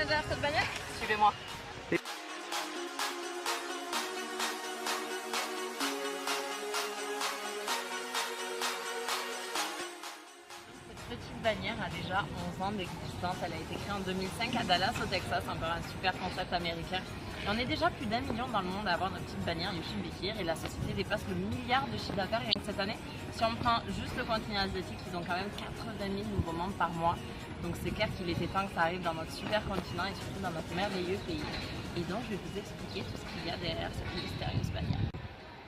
connaître derrière cette bannière? Suivez-moi. Cette petite bannière a déjà 11 ans d'existence. Elle a été créée en 2005 à Dallas, au Texas, encore un super concept américain. Et on est déjà plus d'1 million dans le monde à avoir notre petite bannière You Should Be Here et la société dépasse le milliard de chiffre d'affaires rien que cette année. Si on prend juste le continent asiatique, ils ont quand même 80 000 nouveaux membres par mois. Donc c'est clair qu'il était temps que ça arrive dans notre super continent et surtout dans notre merveilleux pays. Et donc je vais vous expliquer tout ce qu'il y a derrière cette mystérieuse bannière.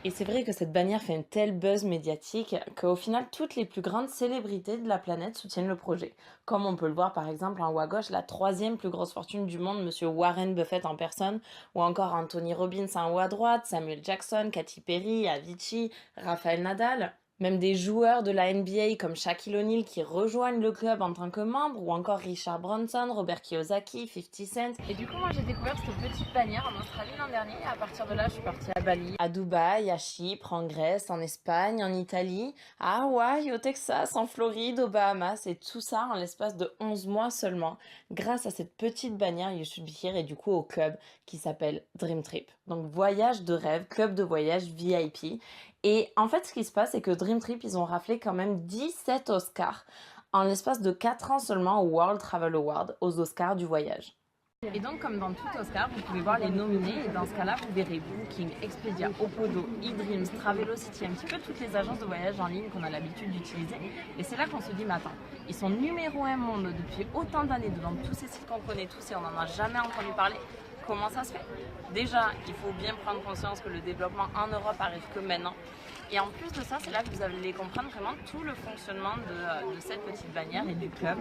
Et c'est vrai que cette bannière fait un tel buzz médiatique qu'au final, toutes les plus grandes célébrités de la planète soutiennent le projet. Comme on peut le voir par exemple en haut à gauche, la 3e plus grosse fortune du monde, monsieur Warren Buffett en personne, ou encore Anthony Robbins en haut à droite, Samuel Jackson, Katy Perry, Avicii, Rafael Nadal. Même des joueurs de la NBA comme Shaquille O'Neal qui rejoignent le club en tant que membre, ou encore Richard Branson, Robert Kiyosaki, 50 Cent. Et du coup, moi j'ai découvert cette petite bannière en Australie l'an dernier, et à partir de là, je suis partie à Bali, à Dubaï, à Chypre, en Grèce, en Espagne, en Italie, à Hawaï, au Texas, en Floride, aux Bahamas, et tout ça en l'espace de 11 mois seulement, grâce à cette petite bannière You Should Be Here et du coup au club qui s'appelle Dream Trip. Donc voyage de rêve, club de voyage VIP. Et en fait, ce qui se passe, c'est que Dream Trip, ils ont raflé quand même 17 Oscars en l'espace de 4 ans seulement au World Travel Award, aux Oscars du voyage. Et donc, comme dans tout Oscar, vous pouvez voir les nominés, et dans ce cas-là, vous verrez Booking, Expedia, Opodo, eDreams, Travelocity, un petit peu toutes les agences de voyage en ligne qu'on a l'habitude d'utiliser. Et c'est là qu'on se dit, mais attends, ils sont numéro 1 monde depuis autant d'années devant tous ces sites qu'on connaît tous et on n'en a jamais entendu parler. Comment ça se fait? Déjà, il faut bien prendre conscience que le développement en Europe arrive que maintenant. Et en plus de ça, c'est là que vous allez comprendre vraiment tout le fonctionnement de cette petite bannière et du club,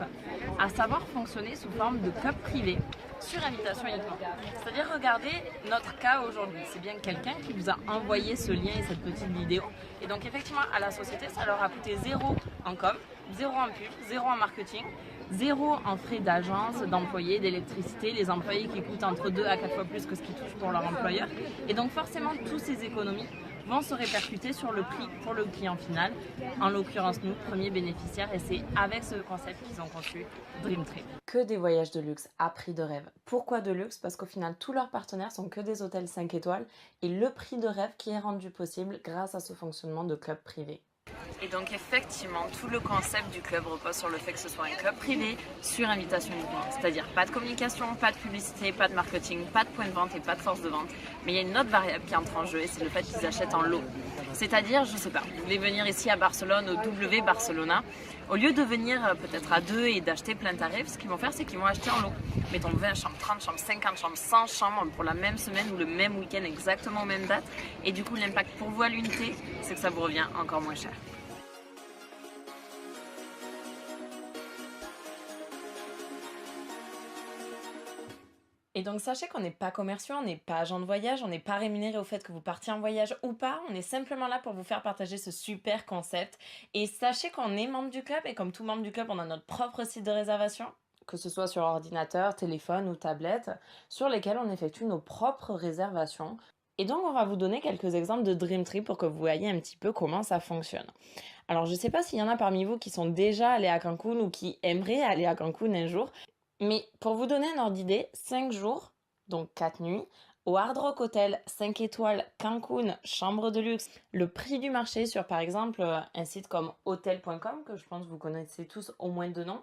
à savoir fonctionner sous forme de club privé, sur invitation uniquement. C'est-à-dire, regardez notre cas aujourd'hui. C'est bien quelqu'un qui vous a envoyé ce lien et cette petite vidéo. Et donc, effectivement, à la société, ça leur a coûté 0 en com, 0 en pub, 0 en marketing, 0 en frais d'agence, d'employés, d'électricité, les employés qui coûtent entre 2 à 4 fois plus que ce qu'ils touchent pour leur employeur. Et donc forcément, toutes ces économies vont se répercuter sur le prix pour le client final, en l'occurrence nous, premiers bénéficiaires, et c'est avec ce concept qu'ils ont conçu Dream Trip. Que des voyages de luxe à prix de rêve. Pourquoi de luxe? Parce qu'au final, tous leurs partenaires sont que des hôtels 5 étoiles, et le prix de rêve qui est rendu possible grâce à ce fonctionnement de club privé. Et donc effectivement, tout le concept du club repose sur le fait que ce soit un club privé sur invitation uniquement. C'est-à-dire pas de communication, pas de publicité, pas de marketing, pas de point de vente et pas de force de vente. Mais il y a une autre variable qui entre en jeu et c'est le fait qu'ils achètent en lot. C'est-à-dire, je sais pas, vous voulez venir ici à Barcelone, au W Barcelona, au lieu de venir peut-être à 2 et d'acheter plein de tarifs, ce qu'ils vont faire, c'est qu'ils vont acheter en lot. Mettons 20 chambres, 30 chambres, 50 chambres, 100 chambres pour la même semaine ou le même week-end exactement aux mêmes dates. Et du coup, l'impact pour vous à l'unité, c'est que ça vous revient encore moins cher. Et donc sachez qu'on n'est pas commerciaux, on n'est pas agent de voyage, on n'est pas rémunéré au fait que vous partiez en voyage ou pas, on est simplement là pour vous faire partager ce super concept. Et sachez qu'on est membre du club et comme tout membre du club, on a notre propre site de réservation, que ce soit sur ordinateur, téléphone ou tablette, sur lesquels on effectue nos propres réservations. Et donc on va vous donner quelques exemples de Dream Trip pour que vous voyez un petit peu comment ça fonctionne. Alors je ne sais pas s'il y en a parmi vous qui sont déjà allés à Cancun ou qui aimeraient aller à Cancun un jour, mais pour vous donner un ordre d'idée, 5 jours, donc 4 nuits, au Hard Rock Hotel 5 étoiles Cancun, chambre de luxe, le prix du marché sur par exemple un site comme hotel.com, que je pense que vous connaissez tous au moins de nom,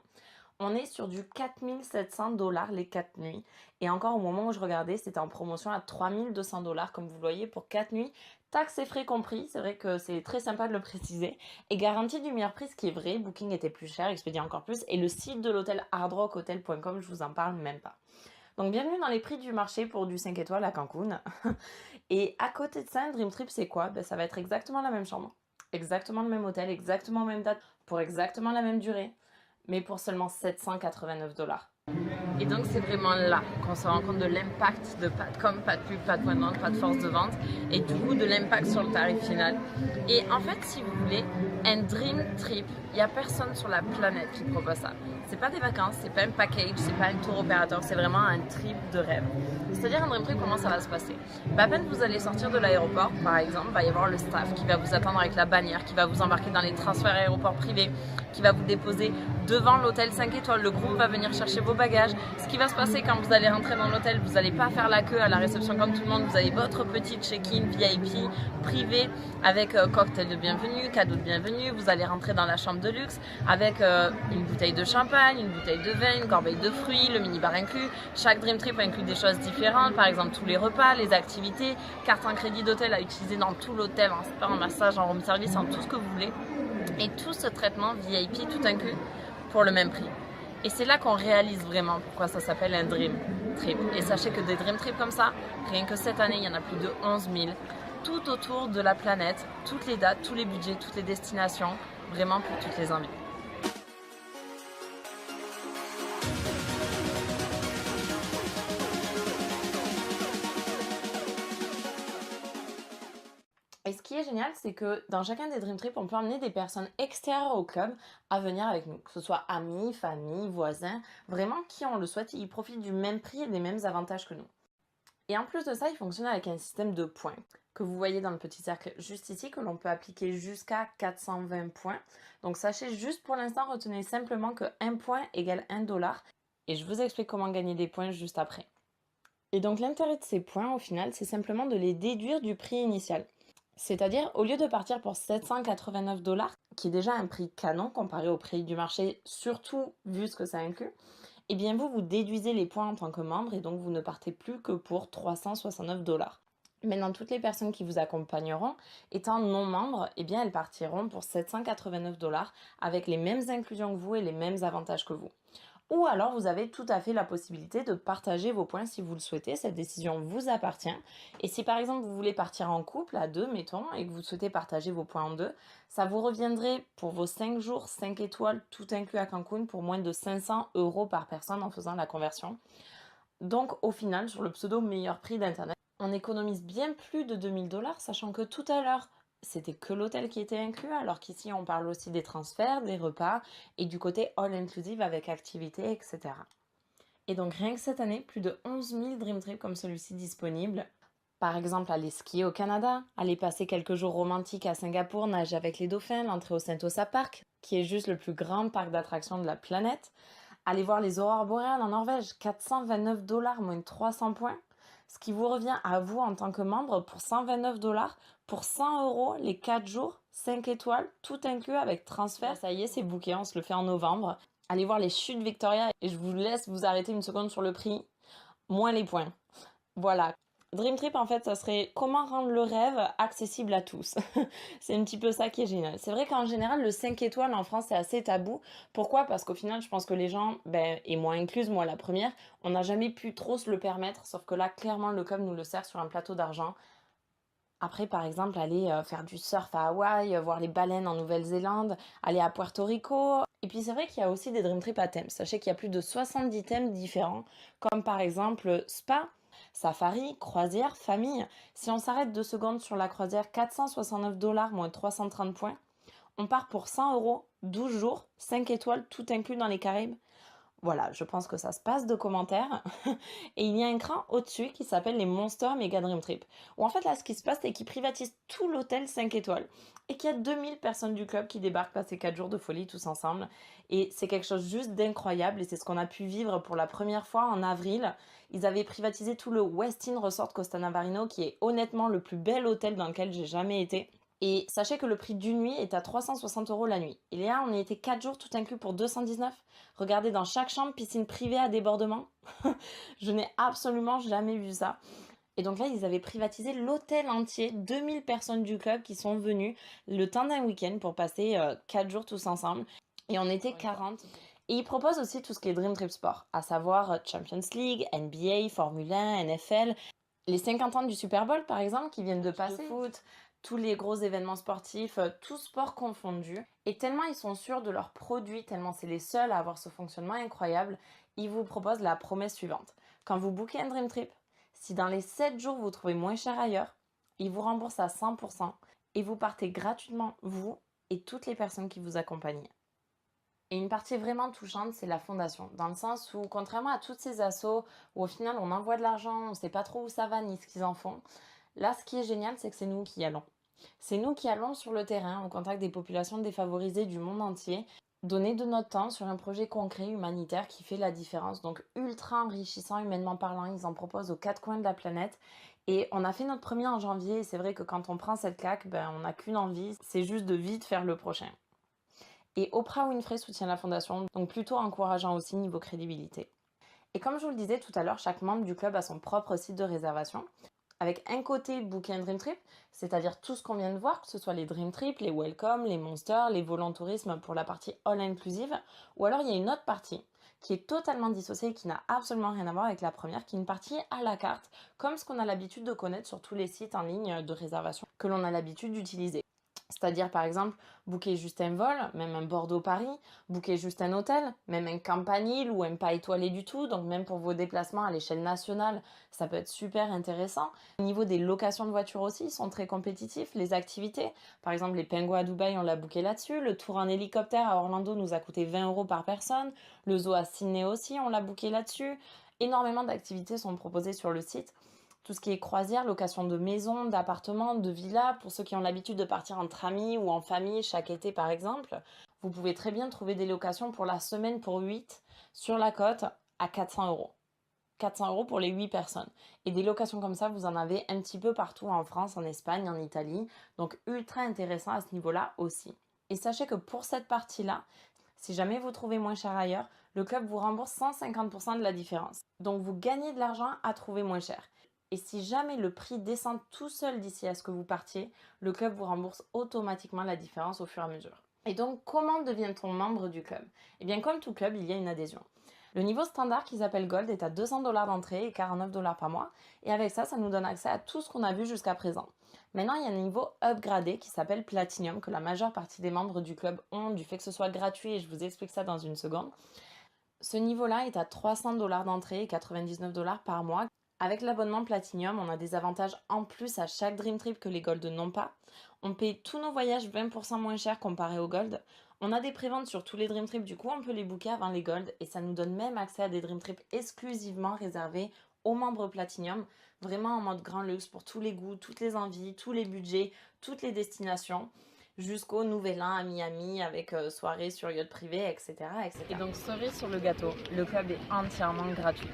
on est sur du 4 700 $ les 4 nuits. Et encore au moment où je regardais, c'était en promotion à 3 200 $ comme vous le voyez pour 4 nuits. Taxes et frais compris, c'est vrai que c'est très sympa de le préciser. Et garantie du meilleur prix, ce qui est vrai, Booking était plus cher, Expedia encore plus. Et le site de l'hôtel hardrockhotel.com, je vous en parle même pas. Donc bienvenue dans les prix du marché pour du 5 étoiles à Cancun. Et à côté de ça, un Dream Trip, c'est quoi? Ça va être exactement la même chambre, exactement le même hôtel, exactement la même date, pour exactement la même durée, mais pour seulement 789 $. Et donc c'est vraiment là qu'on se rend compte de l'impact de pas de com, pas de pub, pas de point de vente, pas de force de vente et du coup de l'impact sur le tarif final. Et en fait, si vous voulez, Un dream trip, il n'y a personne sur la planète qui propose ça. C'est pas des vacances, c'est pas un package, c'est pas un tour opérateur, c'est vraiment un trip de rêve. C'est-à-dire un dream trip, comment ça va se passer? À peine vous allez sortir de l'aéroport, par exemple, il va y avoir le staff qui va vous attendre avec la bannière, qui va vous embarquer dans les transferts aéroports privés, qui va vous déposer devant l'hôtel 5 étoiles. Le groupe va venir chercher vos bagages. Ce qui va se passer quand vous allez rentrer dans l'hôtel, vous n'allez pas faire la queue à la réception comme tout le monde. Vous avez votre petit check-in VIP privé avec cocktail de bienvenue, cadeau de bienvenue. Vous allez rentrer dans la chambre de luxe avec une bouteille de champagne, une bouteille de vin, une corbeille de fruits, le minibar inclus. Chaque Dream Trip inclut des choses différentes, par exemple tous les repas, les activités, carte en crédit d'hôtel à utiliser dans tout l'hôtel, en spa, en massage, en room service, en tout ce que vous voulez. Et tout ce traitement VIP tout inclus pour le même prix. Et c'est là qu'on réalise vraiment pourquoi ça s'appelle un Dream Trip. Et sachez que des Dream Trips comme ça, rien que cette année, il y en a plus de 11 000, tout autour de la planète, toutes les dates, tous les budgets, toutes les destinations, vraiment pour toutes les envies. Et ce qui est génial, c'est que dans chacun des Dream Trips, on peut emmener des personnes extérieures au club à venir avec nous. Que ce soit amis, famille, voisins, vraiment qui on le souhaite, ils profitent du même prix et des mêmes avantages que nous. Et en plus de ça, il fonctionne avec un système de points que vous voyez dans le petit cercle juste ici, que l'on peut appliquer jusqu'à 420 points. Donc sachez juste pour l'instant, retenez simplement que 1 point égale 1 dollar. Et je vous explique comment gagner des points juste après. Et donc l'intérêt de ces points, au final, c'est simplement de les déduire du prix initial. C'est-à-dire, au lieu de partir pour 789 dollars, qui est déjà un prix canon comparé au prix du marché, surtout vu ce que ça inclut, eh bien vous déduisez les points en tant que membre et donc vous ne partez plus que pour 369 dollars. Maintenant, toutes les personnes qui vous accompagneront, étant non membres, eh bien elles partiront pour 789 dollars avec les mêmes inclusions que vous et les mêmes avantages que vous. Ou alors vous avez tout à fait la possibilité de partager vos points si vous le souhaitez, cette décision vous appartient. Et si par exemple vous voulez partir en couple à deux, mettons, et que vous souhaitez partager vos points en deux, ça vous reviendrait pour vos 5 jours, 5 étoiles, tout inclus à Cancun, pour moins de 500 € par personne en faisant la conversion. Donc au final, sur le pseudo meilleur prix d'internet, on économise bien plus de 2000 dollars, sachant que tout à l'heure, c'était que l'hôtel qui était inclus, alors qu'ici on parle aussi des transferts, des repas et du côté all inclusive avec activités, etc. Et donc rien que cette année, plus de 11 000 Dream Trips comme celui-ci disponibles. Par exemple, aller skier au Canada, aller passer quelques jours romantiques à Singapour, nager avec les dauphins, l'entrée au Sentosa Park, qui est juste le plus grand parc d'attractions de la planète. Aller voir les aurores boréales en Norvège, 429 dollars moins 300 points. Ce qui vous revient à vous en tant que membre pour 129 dollars, pour 100 € les 4 jours, 5 étoiles, tout inclus avec transfert. Ça y est, c'est booké, on se le fait en novembre. Allez voir les chutes Victoria et je vous laisse vous arrêter une seconde sur le prix, moins les points. Voilà. Dream Trip, en fait, ça serait comment rendre le rêve accessible à tous. C'est un petit peu ça qui est génial. C'est vrai qu'en général, le 5 étoiles en France, c'est assez tabou. Pourquoi? Parce qu'au final, je pense que les gens, et moi incluse, moi la première, on n'a jamais pu trop se le permettre. Sauf que là, clairement, le club nous le sert sur un plateau d'argent. Après, par exemple, aller faire du surf à Hawaï, voir les baleines en Nouvelle-Zélande, aller à Puerto Rico. Et puis c'est vrai qu'il y a aussi des Dream Trips à thème. Sachez qu'il y a plus de 70 thèmes différents, comme par exemple spa, safari, croisière, famille. Si on s'arrête 2 secondes sur la croisière, 469 dollars moins 330 points. On part pour 100 €, 12 jours, 5 étoiles, tout inclus dans les Caraïbes. Voilà, je pense que ça se passe de commentaires. Et il y a un cran au-dessus qui s'appelle les Monster Mega Dream Trip. Où en fait là, ce qui se passe, c'est qu'ils privatisent tout l'hôtel 5 étoiles. Et qu'il y a 2000 personnes du club qui débarquent passer 4 jours de folie tous ensemble. Et c'est quelque chose juste d'incroyable. Et c'est ce qu'on a pu vivre pour la première fois en avril. Ils avaient privatisé tout le Westin Resort Costa Navarino, qui est honnêtement le plus bel hôtel dans lequel j'ai jamais été. Et sachez que le prix d'une nuit est à 360 € la nuit. Et là, on y était 4 jours tout inclus pour 219. Regardez, dans chaque chambre, piscine privée à débordement. Je n'ai absolument jamais vu ça. Et donc là, ils avaient privatisé l'hôtel entier, 2000 personnes du club qui sont venues le temps d'un week-end pour passer 4 jours tous ensemble. Et on était 40. Et ils proposent aussi tout ce qui est Dream Trip Sport, à savoir Champions League, NBA, Formule 1, NFL, les 50 ans du Super Bowl par exemple qui viennent de passer, foot, tous les gros événements sportifs, tout sport confondu. Et tellement ils sont sûrs de leurs produits, tellement c'est les seuls à avoir ce fonctionnement incroyable, ils vous proposent la promesse suivante. Quand vous bookez un Dream Trip, si dans les 7 jours vous trouvez moins cher ailleurs, ils vous remboursent à 100% et vous partez gratuitement, vous et toutes les personnes qui vous accompagnent. Et une partie vraiment touchante, c'est la fondation, dans le sens où, contrairement à toutes ces assos, où au final on envoie de l'argent, on ne sait pas trop où ça va ni ce qu'ils en font, là ce qui est génial, c'est que c'est nous qui y allons. C'est nous qui allons sur le terrain, au contact des populations défavorisées du monde entier, donner de notre temps sur un projet concret humanitaire qui fait la différence. Donc ultra enrichissant humainement parlant, ils en proposent aux quatre coins de la planète. Et on a fait notre premier en janvier, et c'est vrai que quand on prend cette claque, on n'a qu'une envie, c'est juste de vite faire le prochain. Et Oprah Winfrey soutient la fondation, donc plutôt encourageant aussi niveau crédibilité. Et comme je vous le disais tout à l'heure, chaque membre du club a son propre site de réservation, avec un côté Booking Dream Trip, c'est-à-dire tout ce qu'on vient de voir, que ce soit les Dream Trip, les Welcome, les Monsters, les Volontourisme pour la partie all-inclusive, ou alors il y a une autre partie qui est totalement dissociée et qui n'a absolument rien à voir avec la première, qui est une partie à la carte, comme ce qu'on a l'habitude de connaître sur tous les sites en ligne de réservation que l'on a l'habitude d'utiliser. C'est-à-dire, par exemple, booker juste un vol, même un Bordeaux-Paris, booker juste un hôtel, même un campanile ou un pas étoilé du tout. Donc, même pour vos déplacements à l'échelle nationale, ça peut être super intéressant. Au niveau des locations de voitures aussi, ils sont très compétitifs. Les activités, par exemple, les pingouins à Dubaï, on l'a booké là-dessus. Le tour en hélicoptère à Orlando nous a coûté 20 € par personne. Le zoo à Sydney aussi, on l'a booké là-dessus. Énormément d'activités sont proposées sur le site. Tout ce qui est croisière, location de maisons, d'appartements, de villas, pour ceux qui ont l'habitude de partir entre amis ou en famille chaque été par exemple. Vous pouvez très bien trouver des locations pour la semaine pour 8 sur la côte à 400 €. 400 € pour les 8 personnes. Et des locations comme ça, vous en avez un petit peu partout en France, en Espagne, en Italie. Donc ultra intéressant à ce niveau-là aussi. Et sachez que pour cette partie-là, si jamais vous trouvez moins cher ailleurs, le club vous rembourse 150% de la différence. Donc vous gagnez de l'argent à trouver moins cher. Et si jamais le prix descend tout seul d'ici à ce que vous partiez, le club vous rembourse automatiquement la différence au fur et à mesure. Et donc, comment devient-on membre du club? Eh bien, comme tout club, il y a une adhésion. Le niveau standard qu'ils appellent Gold est à 200 $ d'entrée et 49 $ par mois. Et avec ça, ça nous donne accès à tout ce qu'on a vu jusqu'à présent. Maintenant, il y a un niveau upgradé qui s'appelle Platinum, que la majeure partie des membres du club ont, du fait que ce soit gratuit, et je vous explique ça dans une seconde. Ce niveau-là est à 300 $ d'entrée et 99 $ par mois. Avec l'abonnement Platinum, on a des avantages en plus à chaque Dream Trip que les Gold n'ont pas. On paye tous nos voyages 20% moins cher comparé aux Gold. On a des préventes sur tous les Dream Trips, du coup on peut les booker avant les Gold et ça nous donne même accès à des Dream Trips exclusivement réservés aux membres Platinum, vraiment en mode grand luxe pour tous les goûts, toutes les envies, tous les budgets, toutes les destinations, jusqu'au Nouvel An à Miami avec soirée sur yacht privé, etc., etc. Et donc cerise sur le gâteau, le club est entièrement gratuit.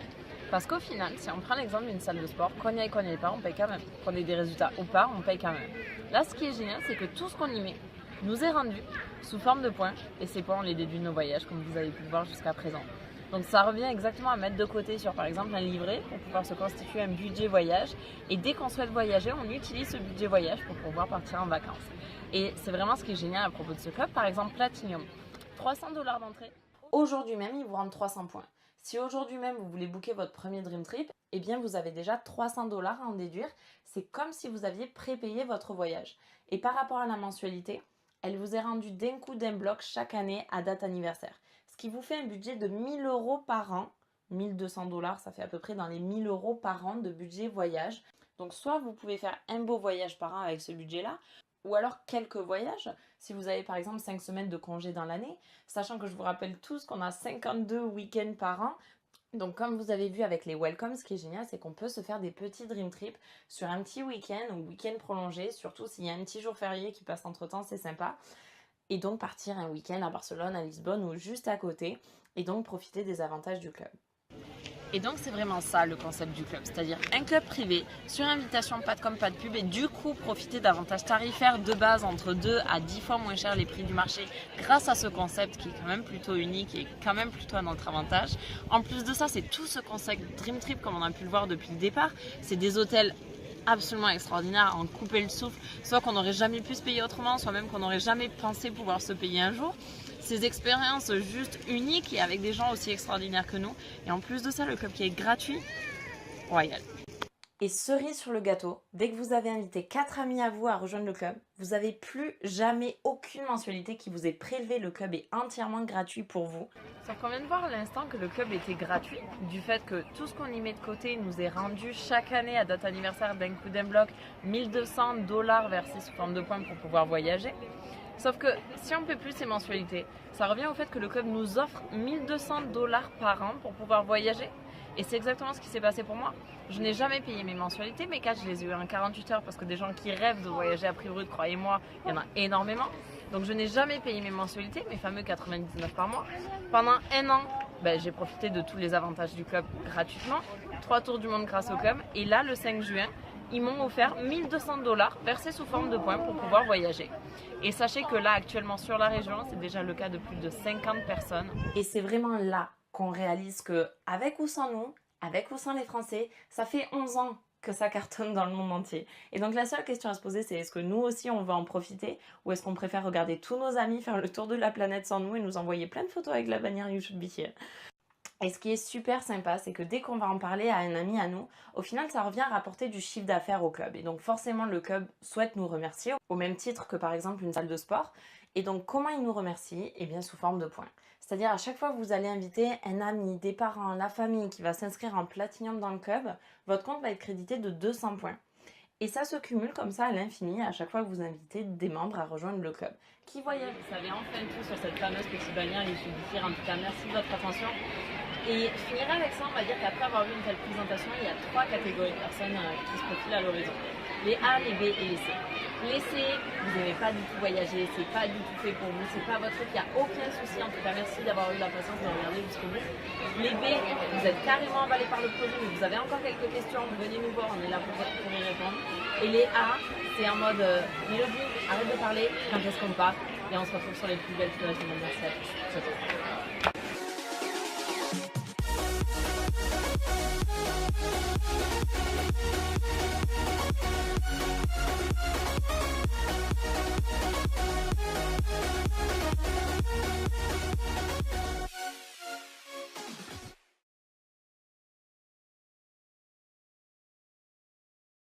Parce qu'au final, si on prend l'exemple d'une salle de sport, qu'on y aille, qu'on n'y aille pas, on paye quand même. Qu'on ait des résultats ou pas, on paye quand même. Là, ce qui est génial, c'est que tout ce qu'on y met nous est rendu sous forme de points. Et ces points, on les déduit de nos voyages, comme vous avez pu le voir jusqu'à présent. Donc ça revient exactement à mettre de côté sur, par exemple, un livret pour pouvoir se constituer un budget voyage. Et dès qu'on souhaite voyager, on utilise ce budget voyage pour pouvoir partir en vacances. Et c'est vraiment ce qui est génial à propos de ce club. Par exemple, Platinum, 300 $ d'entrée. Aujourd'hui même, il vous rend 300 points. Si aujourd'hui même vous voulez booker votre premier Dream Trip, eh bien vous avez déjà 300 $ à en déduire. C'est comme si vous aviez prépayé votre voyage. Et par rapport à la mensualité, elle vous est rendue d'un coup d'un bloc chaque année à date anniversaire. Ce qui vous fait un budget de 1 000 € par an. 1 200 $, ça fait à peu près dans les 1 000 € par an de budget voyage. Donc soit vous pouvez faire un beau voyage par an avec ce budget-là, ou alors quelques voyages, si vous avez par exemple 5 semaines de congé dans l'année, sachant que je vous rappelle tous qu'on a 52 week-ends par an. Donc comme vous avez vu avec les Welcome, ce qui est génial, c'est qu'on peut se faire des petits Dream Trips sur un petit week-end ou week-end prolongé, surtout s'il y a un petit jour férié qui passe entre temps, c'est sympa. Et donc partir un week-end à Barcelone, à Lisbonne ou juste à côté, et donc profiter des avantages du club. Et donc c'est vraiment ça le concept du club, c'est-à-dire un club privé, sur invitation, pas de com, pas de pub, et du coup profiter d'avantages tarifaires de base entre 2 à 10 fois moins cher les prix du marché grâce à ce concept qui est quand même plutôt unique et quand même plutôt à notre avantage. En plus de ça, c'est tout ce concept Dream Trip comme on a pu le voir depuis le départ, c'est des hôtels absolument extraordinaire, à en couper le souffle, soit qu'on n'aurait jamais pu se payer autrement, soit même qu'on n'aurait jamais pensé pouvoir se payer un jour. Ces expériences juste uniques et avec des gens aussi extraordinaires que nous. Et en plus de ça, le club qui est gratuit, royal. Et cerise sur le gâteau, dès que vous avez invité 4 amis à vous à rejoindre le club, vous n'avez plus jamais aucune mensualité qui vous est prélevée. Le club est entièrement gratuit pour vous. Sauf qu'on vient de voir à l'instant que le club était gratuit, du fait que tout ce qu'on y met de côté nous est rendu chaque année à date anniversaire d'un coup d'un bloc 1 200 $ versés sous forme de points pour pouvoir voyager. Sauf que si on ne paie plus ces mensualités, ça revient au fait que le club nous offre 1 200 $ par an pour pouvoir voyager. Et c'est exactement ce qui s'est passé pour moi. Je n'ai jamais payé mes mensualités, mes cas, je les ai eu en 48 heures parce que des gens qui rêvent de voyager à prix brut, croyez-moi, il y en a énormément. Donc je n'ai jamais payé mes mensualités, mes fameux 99 par mois. Pendant un an, j'ai profité de tous les avantages du club gratuitement. 3 tours du monde grâce au club. Et là, le 5 juin, ils m'ont offert 1 200 $ versés sous forme de points pour pouvoir voyager. Et sachez que là, actuellement sur la région, c'est déjà le cas de plus de 50 personnes. Et c'est vraiment là qu'on réalise que, avec ou sans nous, avec ou sans les Français, ça fait 11 ans que ça cartonne dans le monde entier. Et donc la seule question à se poser, c'est est-ce que nous aussi on va en profiter ou est-ce qu'on préfère regarder tous nos amis faire le tour de la planète sans nous et nous envoyer plein de photos avec la bannière You Should Be Here. Et ce qui est super sympa, c'est que dès qu'on va en parler à un ami à nous, au final, ça revient à rapporter du chiffre d'affaires au club. Et donc forcément, le club souhaite nous remercier, au même titre que par exemple une salle de sport. Et donc comment il nous remercie? Eh bien sous forme de points. C'est-à-dire à chaque fois que vous allez inviter un ami, des parents, la famille qui va s'inscrire en platinum dans le club, votre compte va être crédité de 200 points. Et ça se cumule comme ça à l'infini à chaque fois que vous invitez des membres à rejoindre le club. Qui voyage? Vous savez enfin tout sur cette fameuse petite bannière You Should Be Here. En tout cas, merci de votre attention. Et je finirai avec ça, on va dire qu'après avoir vu une telle présentation, il y a 3 catégories de personnes qui se profilent à l'horizon. Les A, les B et les C. Les C, vous n'aimez pas du tout voyager, c'est pas du tout fait pour vous, c'est pas votre truc, il n'y a aucun souci. En tout cas, merci d'avoir eu la patience de regarder jusqu'au bout. Les B, vous êtes carrément emballés par le projet, mais vous avez encore quelques questions, venez nous voir, on est là pour y répondre. Et les A, c'est en mode Mélodie, arrête de parler, quand est-ce qu'on part? Et on se retrouve sur les plus belles images du monde. Merci à tous. Ciao, ciao.